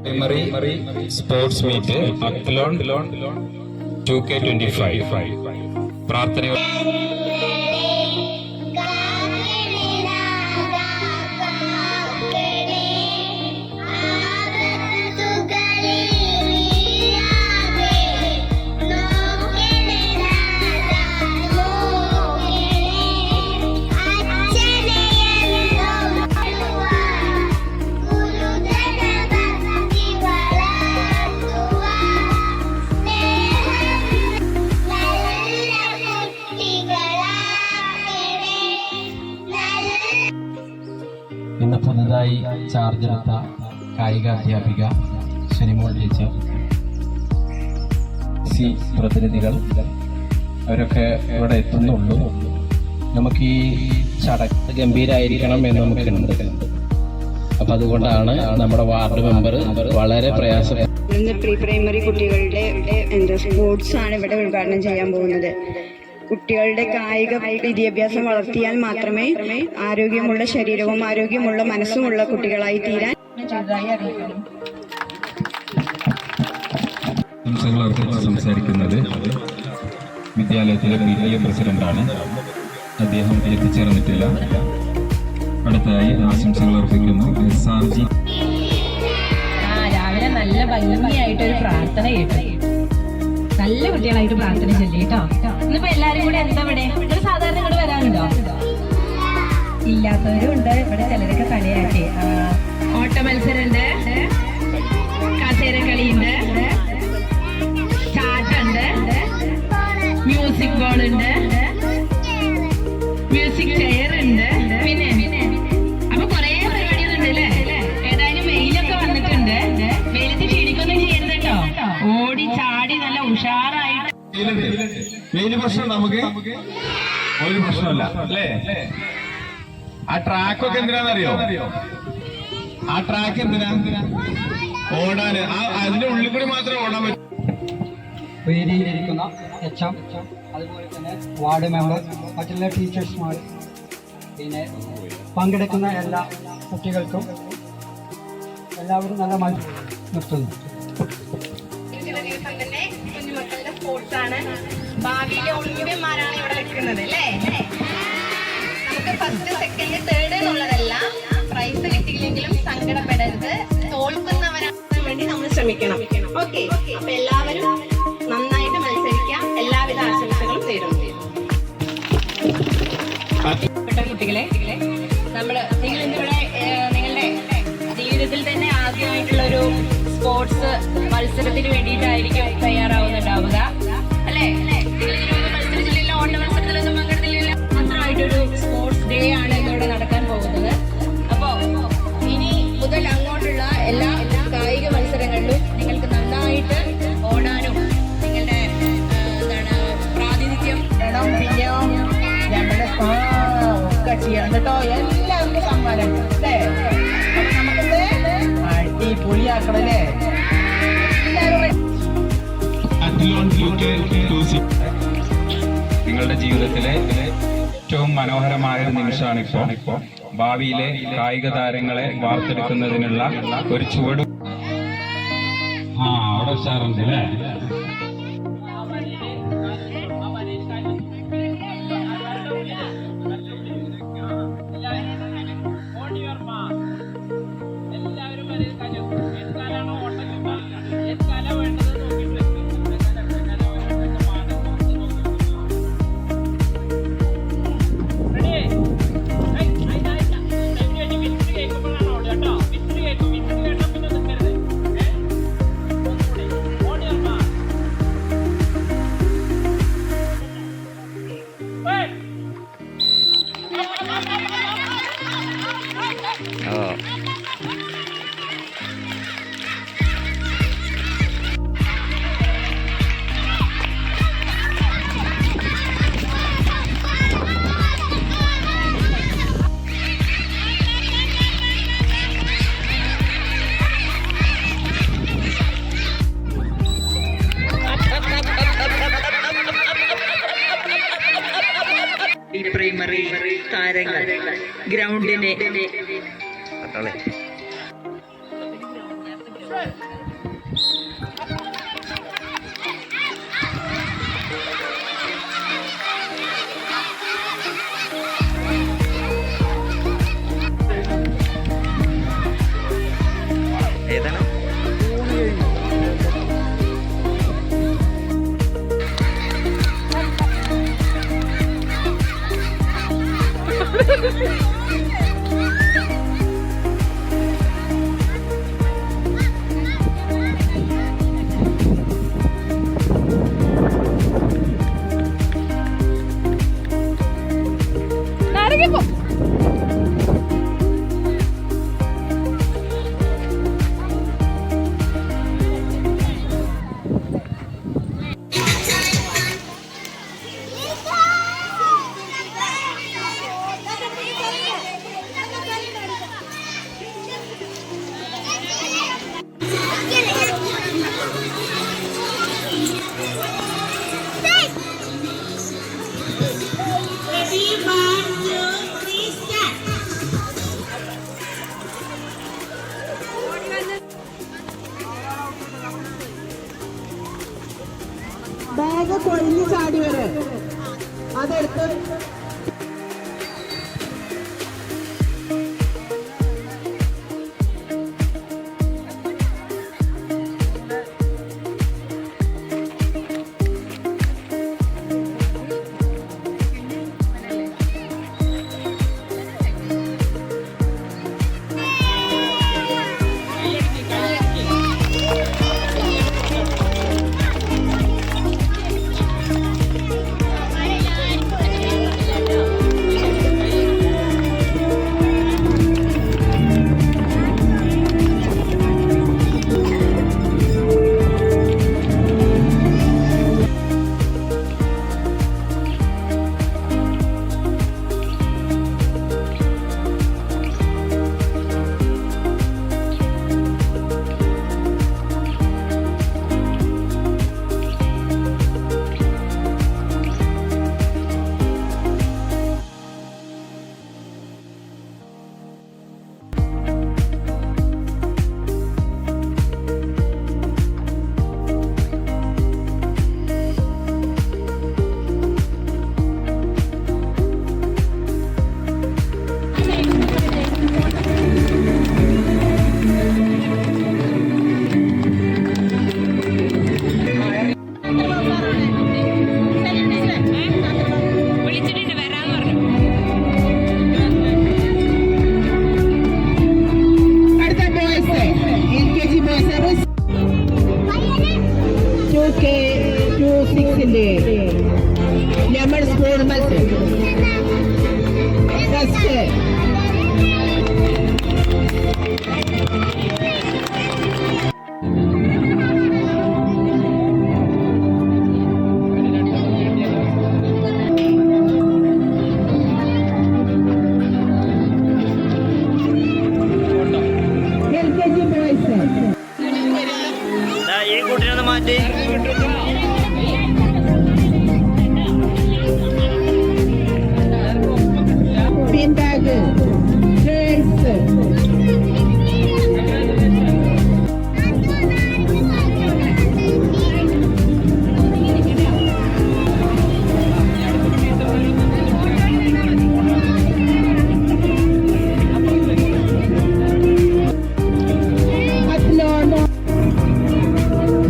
Primary sports meet അത്ലോൺ 2K25 പ്രാർത്ഥന. ഇന്ന് പുതുതായി ചാർജെടുത്ത കായിക അധ്യാപിക ശനിമോൾ ടീച്ചർ, പ്രതിനിധികൾ അവരൊക്കെ ഇവിടെ എത്തുന്നുള്ളൂ. നമുക്ക് ഈ ചടങ്ങ് ഗംഭീരായിരിക്കണം എന്ന് നമുക്കുണ്ട്. അപ്പം അതുകൊണ്ടാണ് നമ്മുടെ വാർഡ് മെമ്പർ വളരെ പ്രയാസം. പ്രീ പ്രൈമറി കുട്ടികളുടെ സ്പോർട്സ് ആണ് ഇവിടെ ഉദ്ഘാടനം ചെയ്യാൻ പോകുന്നത്. കുട്ടികളുടെ കായിക വിദ്യാഭ്യാസം വളർത്തിയാൽ മാത്രമേ ആരോഗ്യമുള്ള ശരീരവും ആരോഗ്യമുള്ള മനസ്സുമുള്ള കുട്ടികളായി തീരാൻ സംസാരിക്കുന്നത് വിദ്യാലയത്തിലെ PTA പ്രസിഡന്റാണ്. അദ്ദേഹം എത്തിച്ചേർന്നിട്ടില്ല. അടുത്തതായി ആശംസകൾ അർപ്പിക്കുന്നു SRG. രാവിലെ നല്ല ഭംഗിയായിട്ടൊരു പ്രാർത്ഥന കേട്ടു. നല്ല കുട്ടികളായിട്ട് പ്രാർത്ഥന ചൊല്ലി കേട്ടോ. ഇന്നിപ്പോ എല്ലാരും കൂടെ എന്താ ഇവിടെ ഒരു സാധാരണ ഇവിടെ വരാനുണ്ടോ? ഇല്ലാത്തവരും ഉണ്ട്. ഇവിടെ ചിലരൊക്കെ കളിയാക്കി. ഓട്ട മത്സരമുണ്ട്, കസേരക്കളിയുണ്ട്, ചാട്ടുണ്ട്, മ്യൂസിക് ബോൾ ഉണ്ട്, മ്യൂസിക് ചെയർ ഉണ്ട്. പിന്നെ അപ്പൊ കൊറേ പരിപാടികളുണ്ട് അല്ലേ? ഏതായാലും വെയിലൊക്കെ വന്നിട്ടുണ്ട്. വെയിലത്ത് ക്ഷീണിക്കൊന്നും ചെയ്യരുത് കേട്ടോ. ഓടി ചാടി നല്ല ഉഷാറായിട്ട്. വെയില് പ്രശ്നം നമുക്ക് ഒരു പ്രശ്നമല്ല അല്ലേ? ആ ട്രാക്കൊക്കെ എന്തിനാന്നറിയോ? ആ ട്രാക്ക് എന്തിനാ? ഓടാന്. അതിന്റെ ഉള്ളിൽ കൂടി മാത്രമേ ഓടാൻ പറ്റൂ. വേദിയിലിരിക്കുന്ന HM, അതുപോലെ തന്നെ വാർഡ് മെമ്പർ, മറ്റുള്ള ടീച്ചേഴ്സ്മാർ, പിന്നെ പങ്കെടുക്കുന്ന എല്ലാ കുട്ടികൾക്കും എല്ലാവരും നല്ല നിർത്തുന്നു. കുഞ്ഞുമക്കളുടെ സ്പോർട്സ് ആണ്. ഭാവിയിലെ ഒളിമ്പ്യന്മാരാണ് ഇവിടെ വെക്കുന്നത് അല്ലേ? നമുക്ക് ഫസ്റ്റ്, സെക്കൻഡ്, തേർഡ് എന്നുള്ളതല്ല. പ്രൈസ് കിട്ടിയില്ലെങ്കിലും സങ്കടപ്പെടരുത്. തോൽക്കുന്നവരാകാൻ വേണ്ടി നമ്മൾ ശ്രമിക്കണം. ഓക്കെ, അപ്പൊ എല്ലാവരും നന്നായിട്ട് മത്സരിക്കാം. എല്ലാവിധ ആശംസകളും നേരുന്നു. കുട്ടികളെ, നിങ്ങൾ ഇന്നിവിടെ നിങ്ങളുടെ ജീവിതത്തിൽ തന്നെ ആദ്യമായിട്ടുള്ള ഒരു സ്പോർട്സ് മത്സരത്തിന് വേണ്ടിയിട്ടായിരിക്കും തയ്യാറാവുന്നുണ്ടാവുക അല്ലേ? മത്സരത്തിലില്ല, ഓട്ട മത്സരത്തിലൊന്നും പങ്കെടുത്തില്ല. മാത്രമായിട്ടൊരു സ്പോർട്സ് ഡേ ആണ് ഇന്നിവിടെ നടക്കാൻ പോകുന്നത്. അപ്പോ ഇനി മുതൽ അങ്ങോട്ടുള്ള എല്ലാ കായിക മത്സരങ്ങളിലും നിങ്ങൾക്ക് നന്നായിട്ട് ഓടാനും നിങ്ങളുടെ പ്രാതിനിധ്യം പിന്നെ ഒക്കെ ചെയ്യണം കേട്ടോ. എല്ലാവർക്കും സമ്മാനം അല്ലേ? അപ്പൊ നമുക്കെന്ത് അടിപൊളിയാക്കണല്ലേ? നിങ്ങളുടെ ജീവിതത്തിലെ ഏറ്റവും മനോഹരമായ ഒരു നിമിഷമാണ് ഇപ്പോ. ഭാവിയിലെ കായിക താരങ്ങളെ വാർത്തെടുക്കുന്നതിനുള്ള ഒരു ചുവട്. അവിടെ ഉഷാറുണ്ട് അല്ലേ? പ്രൈമറി താരങ്ങൾ ഗ്രൗണ്ടിനെ ഏതാണ്? ബാഗ് കൊഴിഞ്ഞു ചാടി വരെ അതെടുത്ത് വിളിച്ചിട്ടുണ്ട് വരാന്ന് പറഞ്ഞു. അടുത്ത ബോയ്സ് LKG ബോയ്സ് 2K26ന്റെ ലെമൺ സ്പൂൺ മത്സരം ഫസ്റ്റ് LKG ബോയ്സ് ഈ കുട്ടീനൊന്ന് മാറ്റി. പിൻ ബാഗ് ഗേൾസ്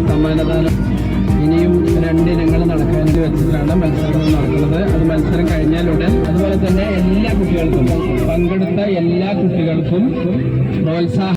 സമ്മാനദാനം ഇനിയും 2 ഇനങ്ങൾ നടക്കാൻ വെച്ചിട്ടാണ് മത്സരം നടക്കുന്നത്. അത് മത്സരം കഴിഞ്ഞാലുടൻ അതുപോലെ തന്നെ എല്ലാ കുട്ടികൾക്കും പങ്കെടുത്ത എല്ലാ കുട്ടികൾക്കും പ്രോത്സാഹനം